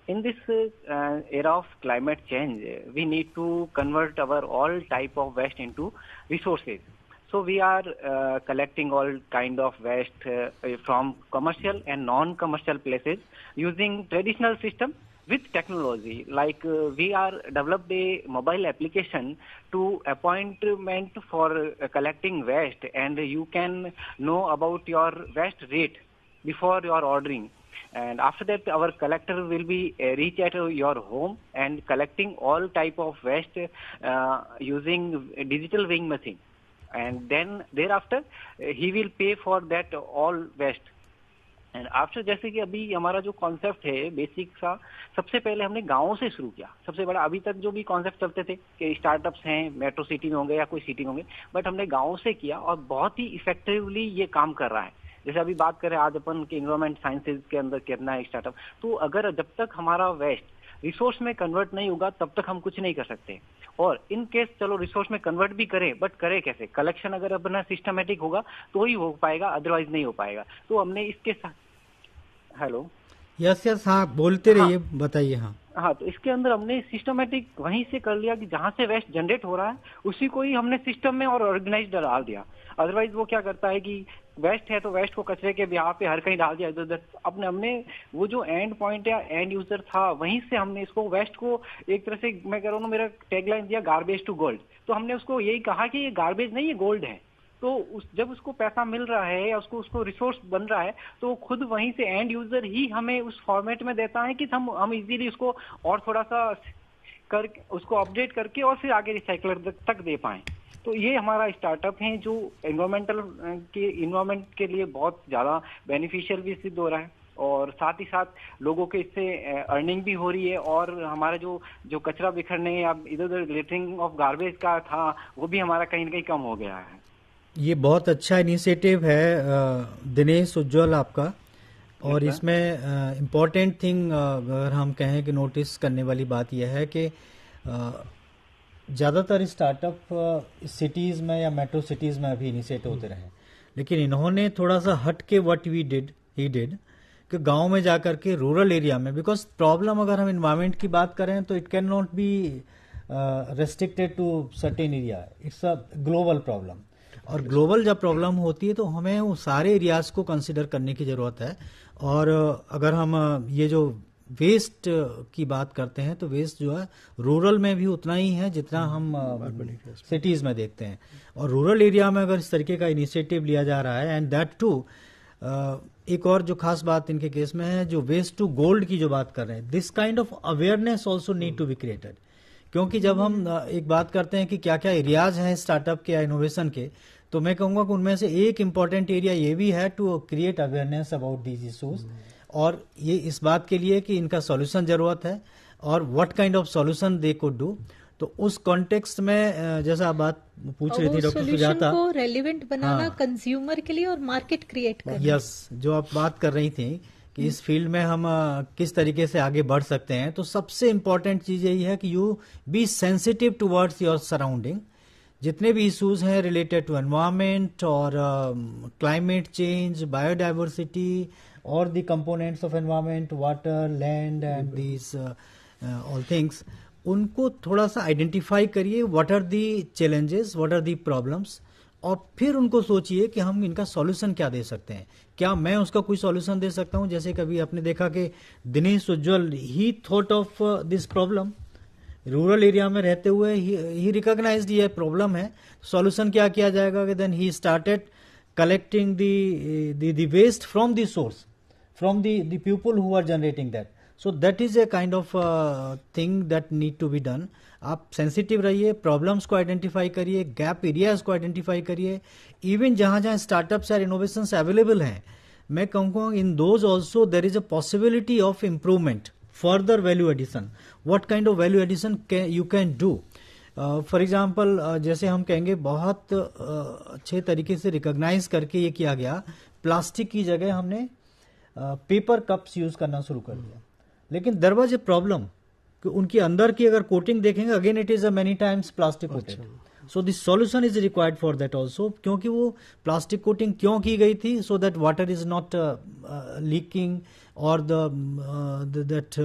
[SPEAKER 7] in this era of climate change, we need to convert our all type of waste into resources. So we are collecting all kind of waste from commercial and non-commercial places using traditional system with technology. Like we are developed a mobile application to appointment for collecting waste, and you can know about your waste rate before you are ordering. And after that, our collector will be reach at your home and collecting all type of waste using digital weighing machine. And then thereafter he will pay for that all waste. And after जैसे कि अभी हमारा जो concept है basic सा, सबसे पहले हमने गाँव से शुरू किया. सबसे बड़ा अभी तक जो भी कॉन्सेप्ट चलते थे कि स्टार्टअप्स हैं मेट्रो सिटी में होंगे या कोई सिटी में होंगे, बट हमने गाँव से किया और बहुत ही इफेक्टिवली ये काम कर रहा है. जैसे अभी बात करें आज अपन के एनवायरमेंट साइंसेज के अंदर कितना है स्टार्टअप, तो अगर जब तक हमारा वेस्ट रिसोर्स में कन्वर्ट नहीं होगा तब तक हम कुछ नहीं कर सकते. और इन केस चलो रिसोर्स में कन्वर्ट भी करें, बट करें कैसे? कलेक्शन अगर अपना सिस्टमेटिक होगा तो ही हो पाएगा, अदरवाइज नहीं हो पाएगा. तो हमने इसके साथ हेलो
[SPEAKER 3] यस यस, हाँ बोलते रहिए, बताइए। हाँ
[SPEAKER 7] हाँ, तो इसके अंदर हमने सिस्टमेटिक वहीं से कर लिया कि जहां से वेस्ट जनरेट हो रहा है उसी को ही हमने सिस्टम में और ऑर्गेनाइज डाल दिया। अदरवाइज वो क्या करता है कि वेस्ट है तो वेस्ट को कचरे के बिहार पे हर कहीं डाल दिया इधर उधर। अपने हमने वो जो एंड पॉइंट या एंड यूजर था वहीं से हमने इसको वेस्ट को एक तरह से, मैं कह रहा हूँ ना, मेरा टैगलाइन दिया गार्बेज टू गोल्ड। तो हमने उसको यही कहा कि ये गार्बेज नहीं, ये गोल्ड है। तो जब उसको पैसा मिल रहा है या उसको रिसोर्स बन रहा है तो वो खुद वहीं से एंड यूजर ही हमें उस फॉर्मेट में देता है कि हम इजीली उसको और थोड़ा सा कर उसको अपडेट करके और फिर आगे रिसाइकलर तक दे पाएं। तो ये हमारा स्टार्टअप है जो इन्वायरमेंट के लिए बहुत ज्यादा बेनिफिशियल भी सिद्ध हो रहा है और साथ ही साथ लोगों के इससे अर्निंग भी हो रही है और हमारा जो कचरा बिखरने या इधर उधर लिटरिंग ऑफ गार्बेज का था वो भी हमारा कहीं ना कहीं कम हो गया है।
[SPEAKER 3] ये बहुत अच्छा इनिशिएटिव है दिनेश उज्ज्वल आपका। और इसमें इम्पोर्टेंट थिंग अगर हम कहें कि नोटिस करने वाली बात यह है कि ज़्यादातर स्टार्टअप सिटीज़ में या मेट्रो सिटीज़ में अभी इनिशिएट होते रहे, लेकिन इन्होंने थोड़ा सा हट के व्हाट ही डिड कि गांव में जाकर के रूरल एरिया में, बिकॉज प्रॉब्लम अगर हम इन्वायरमेंट की बात करें तो it can not be restricted to certain area, it's a global problem. और ग्लोबल जब प्रॉब्लम होती है तो हमें वो सारे एरियाज को कंसिडर करने की जरूरत है। और अगर हम ये जो वेस्ट की बात करते हैं तो वेस्ट जो है रूरल में भी उतना ही है जितना हम सिटीज में देखते हैं। और रूरल एरिया में अगर इस तरीके का इनिशिएटिव लिया जा रहा है, एंड दैट टू एक और जो खास बात इनके केस में है, जो वेस्ट टू गोल्ड की जो बात कर रहे हैं, this kind of awareness also need to be created. क्योंकि जब हम एक बात करते हैं कि क्या क्या एरियाज हैं स्टार्टअप के या इनोवेशन के, तो मैं कहूंगा कि उनमें से एक इम्पॉर्टेंट एरिया ये भी है to create awareness about these issues, और ये इस बात के लिए कि इनका सॉल्यूशन जरूरत है और what kind of solution they could do. तो उस कॉन्टेक्स्ट में जैसा आप बात पूछ रही थी डॉक्टर सुजाता,
[SPEAKER 1] को रेलिवेंट बनाना कंज्यूमर के लिए और मार्केट क्रिएट करना।
[SPEAKER 3] यस, जो आप बात कर रही थी कि इस फील्ड में हम किस तरीके से आगे बढ़ सकते हैं, तो सबसे इम्पोर्टेंट चीज यही है कि you be sensitive towards your surrounding. जितने भी इश्यूज हैं रिलेटेड टू एनवायरमेंट और क्लाइमेट चेंज, बायोडाइवर्सिटी और the components of environment, water, land and these all things, उनको थोड़ा सा आइडेंटिफाई करिए, what are the challenges, what are the problems, और फिर उनको सोचिए कि हम इनका सॉल्यूशन क्या दे सकते हैं, क्या मैं उसका कोई सॉल्यूशन दे सकता हूं। जैसे कभी आपने देखा कि Dinesh Ujjwal he thought of this problem, rural area में रहते हुए ही रिकॉग्नाइज्ड ये प्रॉब्लम है, सॉल्यूशन क्या किया जाएगा कि then he started collecting the waste from the source, from the people who are generating that. So that is a kind of thing that need to be done. आप sensitive रहिए, problems को identify करिए, gap areas को identify करिए, even जहां जहां startups और innovations available हैं, मैं कहूंगा in those also there is a possibility of improvement, further value addition. What kind of value addition you can do, for example जैसे हम कहेंगे बहुत अच्छे तरीके से रिकॉग्नाइज करके ये किया गया, प्लास्टिक की जगह हमने पेपर कप्स यूज करना शुरू कर दिया, लेकिन देयर वाज ए प्रॉब्लम कि उनके अंदर की अगर कोटिंग देखेंगे, again it is a many times plastic coated. So this solution is required for that also, क्योंकि वो प्लास्टिक कोटिंग क्यों की गई थी, so that water is not leaking और that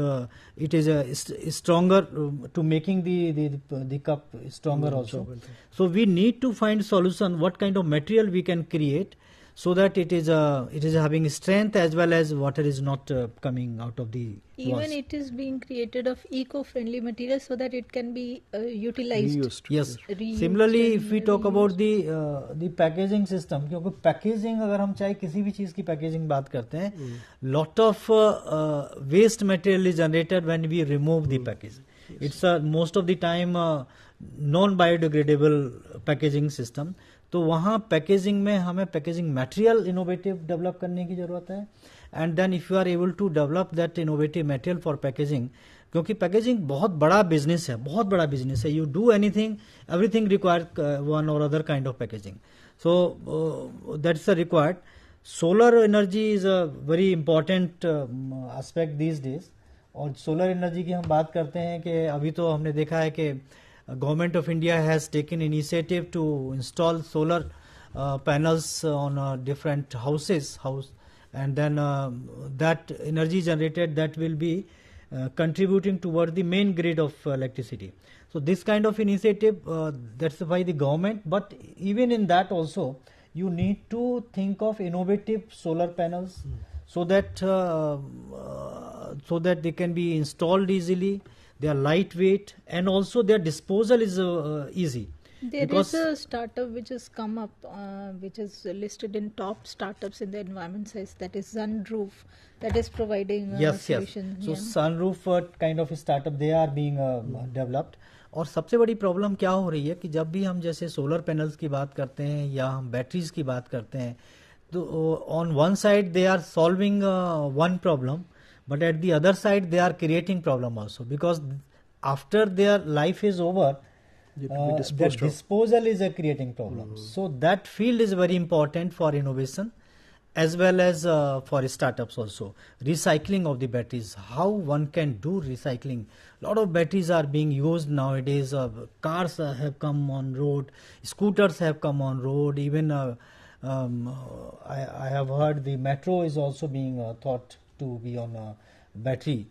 [SPEAKER 3] it is stronger to making the cup stronger also. So we need to find solution, what kind of material we can create so that it is having strength as well as water is not coming out of the
[SPEAKER 1] even
[SPEAKER 3] walls.
[SPEAKER 1] it is being created of eco-friendly materials so that it can be utilized.
[SPEAKER 2] Reused.
[SPEAKER 3] Yes.
[SPEAKER 1] Reused
[SPEAKER 3] Similarly,
[SPEAKER 1] and
[SPEAKER 3] if we talk about
[SPEAKER 1] reused.
[SPEAKER 3] the packaging system, क्योंकि packaging अगर हम चाहे किसी भी चीज की packaging बात करते हैं, lot of waste material is generated when we remove the package. It's most of the time non biodegradable packaging system. तो वहाँ पैकेजिंग में हमें पैकेजिंग मटेरियल इनोवेटिव डेवलप करने की जरूरत है, and then if you are able to develop that innovative material for packaging, क्योंकि packaging बहुत बड़ा बिजनेस है, बहुत बड़ा बिजनेस है। You do anything, everything require one or other kind of packaging, so that's required. Solar energy is a very important aspect these days, और solar energy की हम बात करते हैं कि अभी तो हमने देखा है कि Government of India has taken initiative to install solar panels on different houses, and then that energy generated, that will be contributing toward the main grid of electricity. So this kind of initiative, that's by the government, but even in that also you need to think of innovative solar panels, so that they can be installed easily, they are lightweight, and also their disposal is easy.
[SPEAKER 1] There is a startup which has come up, which is listed in top startups in the environment science, that is Sunroof, that is providing solution.
[SPEAKER 3] So Sunroof kind of startup, they are being developed. और सबसे बड़ी problem क्या हो रही है कि जब भी हम जैसे सोलर पैनल्स की बात करते हैं या हम बैटरीज की बात करते हैं, तो on one side they are solving one problem, but at the other side they are creating problem also, because after their life is over, their disposal is a creating problem. So that field is very important for innovation as well as for startups also. Recycling of the batteries, how one can do recycling. A lot of batteries are being used nowadays. Cars have come on road, scooters have come on road, even I have heard the metro is also being thought to be on a battery,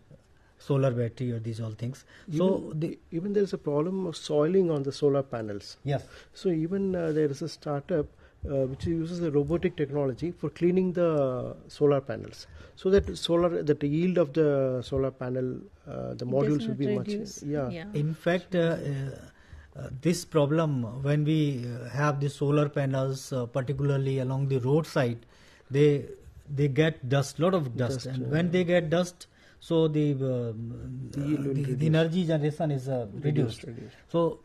[SPEAKER 3] solar battery, or these all things.
[SPEAKER 2] Even there is a problem of soiling on the solar panels.
[SPEAKER 3] Yes.
[SPEAKER 2] So even there is a startup which uses the robotic technology for cleaning the solar panels, so that the yield of the solar panel, the modules will be
[SPEAKER 1] reduce.
[SPEAKER 2] much.
[SPEAKER 3] In fact, this problem, when we have the solar panels, particularly along the roadside, they get dust, lot of dust, and when they get dust, so the energy generation is reduced. So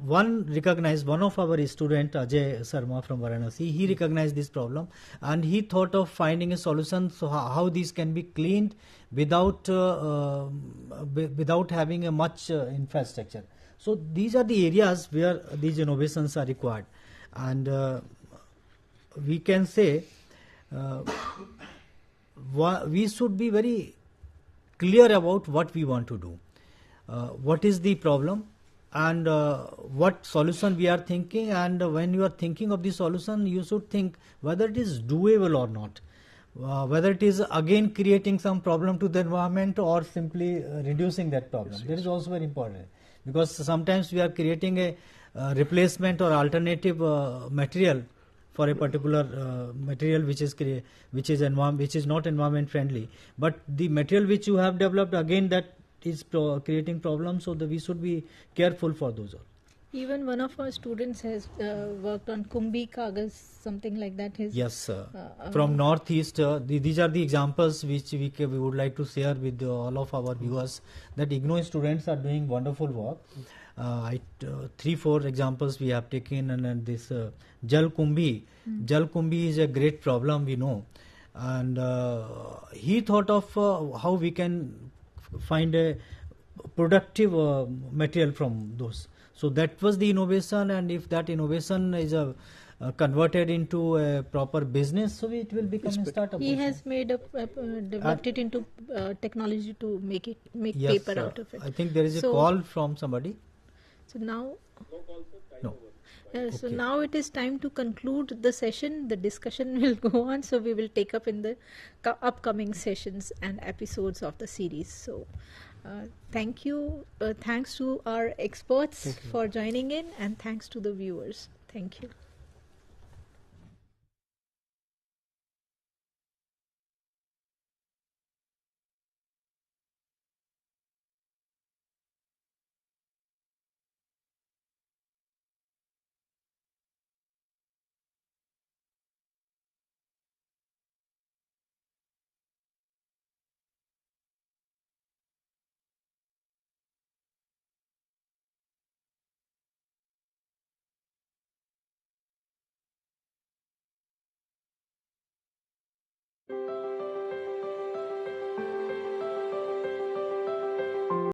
[SPEAKER 3] one of our student, Ajay Sharma from Varanasi, he recognized this problem, and he thought of finding a solution, so how these can be cleaned without having a much infrastructure. So these are the areas where these innovations are required, and we can say we should be very clear about what we want to do, what is the problem, and what solution we are thinking. And when you are thinking of the solution, you should think whether it is doable or not, whether it is again creating some problem to the environment or simply reducing that problem. That is also very important, because sometimes we are creating a replacement or alternative material for a particular material which is not environment friendly, but the material which you have developed, again that is creating problems, so that we should be careful for those all.
[SPEAKER 1] Even one of our students has worked on Kumbi Kagas, something like that.
[SPEAKER 3] Yes, from Northeast. These are the examples which we would like to share with all of our viewers, that IGNOU students are doing wonderful work. 3-4 examples we have taken, and this Jal Kumbi. Jal Kumbi is a great problem, we know, and he thought of how we can find a productive material from those. So that was the innovation, and if that innovation is converted into a proper business, so it will become a startup.
[SPEAKER 1] He has developed it into technology to make paper out of it.
[SPEAKER 3] I think there is a call from somebody.
[SPEAKER 1] So now,
[SPEAKER 3] no.
[SPEAKER 1] So now it is time to conclude the session. The discussion will go on, so we will take up in the upcoming sessions and episodes of the series. So thank you. Thanks to our experts for joining in, and thanks to the viewers. Thank you.